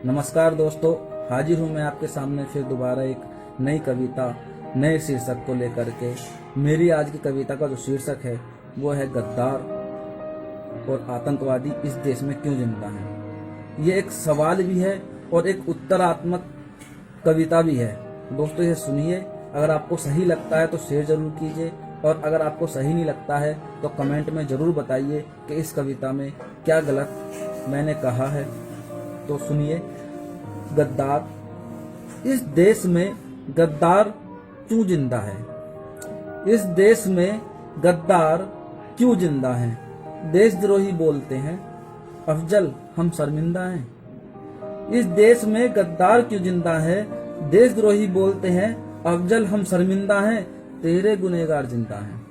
नमस्कार दोस्तों, हाजिर हूँ मैं आपके सामने फिर दोबारा एक नई कविता नए शीर्षक को लेकर के। मेरी आज की कविता का जो शीर्षक है वो है गद्दार और आतंकवादी इस देश में क्यों जिंदा हैं। ये एक सवाल भी है और एक उत्तरात्मक कविता भी है। दोस्तों ये सुनिए, अगर आपको सही लगता है तो शेयर जरूर कीजिए और अगर आपको सही नहीं लगता है तो कमेंट में जरूर बताइए कि इस कविता में क्या गलत मैंने कहा है। तो सुनिए, गद्दार। इस देश में गद्दार क्यों जिंदा है? इस देश में गद्दार क्यों जिंदा है? देशद्रोही बोलते हैं, अफजल हम शर्मिंदा हैं। इस देश में गद्दार क्यों जिंदा है? देशद्रोही बोलते हैं, अफजल हम शर्मिंदा हैं, तेरे गुनहगार जिंदा हैं।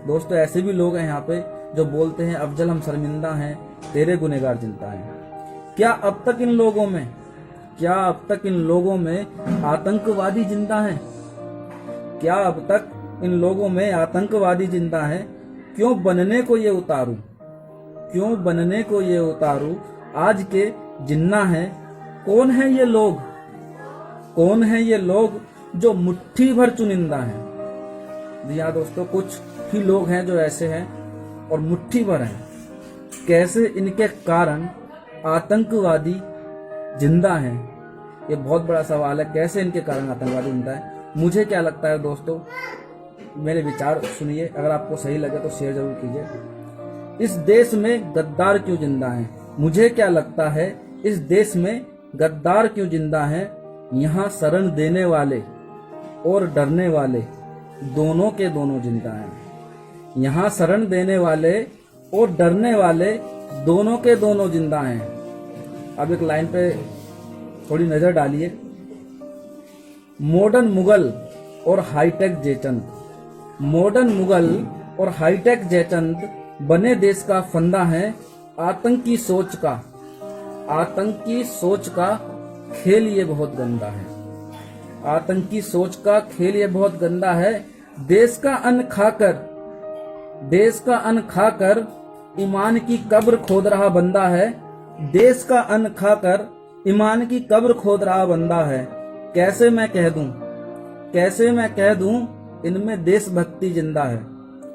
दोस्तों ऐसे भी लोग हैं यहाँ पे जो बोलते हैं अफजल हम शर्मिंदा हैं, तेरे गुनहगार जिंदा हैं। क्या अब तक इन लोगों में आतंकवादी जिंदा हैं? क्या अब तक इन लोगों में आतंकवादी जिंदा हैं? क्यों बनने को ये उतारू आज के जिन्ना हैं। कौन है ये लोग जो मुट्ठी भर चुनिंदा हैं? जी हाँ दोस्तों, कुछ ही लोग हैं जो ऐसे हैं और मुट्ठी भर हैं। कैसे इनके कारण आतंकवादी जिंदा हैं? ये बहुत बड़ा सवाल है, कैसे इनके कारण आतंकवादी जिंदा है। मुझे क्या लगता है दोस्तों, मेरे विचार सुनिए, अगर आपको सही लगे तो शेयर जरूर कीजिए। इस देश में गद्दार क्यों जिंदा है? मुझे क्या लगता है, इस देश में गद्दार क्यों जिंदा है? यहाँ शरण देने वाले और डरने वाले दोनों के दोनों जिंदा हैं। यहाँ शरण देने वाले और डरने वाले दोनों के दोनों जिंदा हैं। अब एक लाइन पे थोड़ी नजर डालिए। मॉडर्न मुगल और हाईटेक जयचंद बने देश का फंदा है। आतंकी सोच का खेल ये बहुत गंदा है। देश का अन्न खाकर ईमान की कब्र खोद रहा बंदा है। देश का अन्न खाकर ईमान की कब्र खोद रहा बंदा है। कैसे मैं कह दूं इनमें देशभक्ति जिंदा है।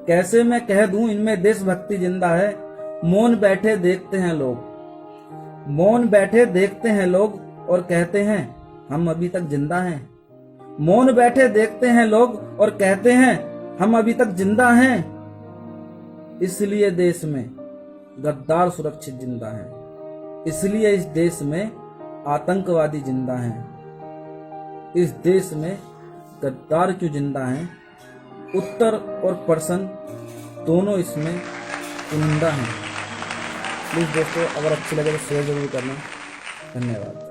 कैसे मैं कह दूं इनमें देशभक्ति जिंदा है। मौन बैठे देखते हैं लोग और कहते हैं हम अभी तक जिंदा हैं। मौन बैठे देखते हैं लोग और कहते हैं हम अभी तक जिंदा हैं। इसलिए देश में गद्दार सुरक्षित जिंदा है। इसलिए इस देश में आतंकवादी जिंदा हैं। इस देश में गद्दार क्यों जिंदा हैं? उत्तर और प्रश्न दोनों इसमें चुनिंदा हैं। प्लीज दोस्तों, अगर अच्छी लगे तो शेयर जरूर करना। धन्यवाद।